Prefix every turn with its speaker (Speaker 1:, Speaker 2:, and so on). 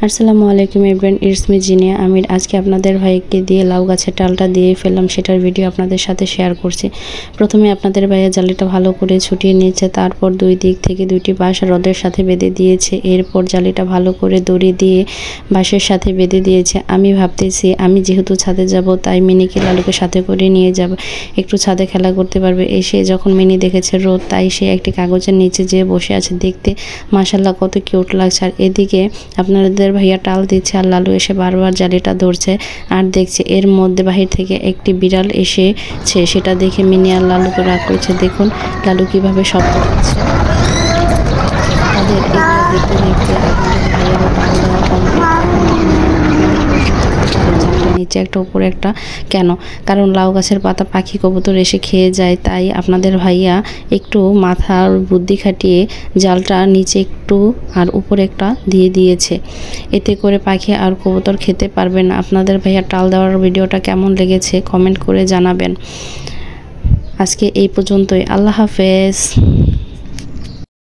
Speaker 1: আসসালামু আলাইকুম everyone, it's me Jinia আমির। আজকে আপনাদের ভাইকে দিয়ে লাউ গাছের ডালটা দিয়ে ফেললাম, সেটার ভিডিও আপনাদের সাথে শেয়ার করছি। প্রথমে আপনাদের ভাইয়া জালিটা ভালো করে ছুটিয়ে নিয়েছে, তারপর দুই দিক থেকে দুইটি বাঁশ রডের সাথে বেঁধে দিয়েছে। এরপর জালিটা ভালো করে দড়ি দিয়ে বাঁশের সাথে বেঁধে দিয়েছে। আমি ভাবতেছি আমি যেহেতু ছাদে যাব তাই মিনিকে লালুকে সাথে করে নিয়ে যাব, একটু ছাদে খেলা করতে পারবে। এসে যখন মিনি দেখেছে রোদ, তাই সে একটি কাগজের নিচে যেয়ে বসে আছে। দেখতে মাশাআল্লাহ কত কিউট লাগছে। আর এদিকে আপনাদের ভাইয়া টাল দিচ্ছে আর লালু এসে বারবার জালিটা ধরছে আর দেখছে। এর মধ্যে বাহির থেকে একটি বিড়াল এসেছে, সেটা দেখে মিনি আর লালুকে রাগ করছে। দেখুন লালু কিভাবে শব্দ করছে। তাদের এগুলো দেখতে দেখতে আপনাদের ভাইয়ারও টাল দেওয়া কমপ্লিট। নিচে একটা উপরে একটা, কেন? কারণ লাউ গাছের পাতা পাখি কবুতর এসে খেয়ে যায়, তাই আপনাদের ভাইয়া একটু মাথার বুদ্ধি খাটিয়ে জালটা নিচে একটু আর উপরে একটা দিয়ে দিয়েছে। এতে করে পাখি আর কবুতর খেতে পারবে না। আপনাদের ভাইয়া টাল দেওয়ার ভিডিওটা কেমন লেগেছে কমেন্ট করে জানাবেন। আজকে এই পর্যন্তই। আল্লাহ হাফেজ।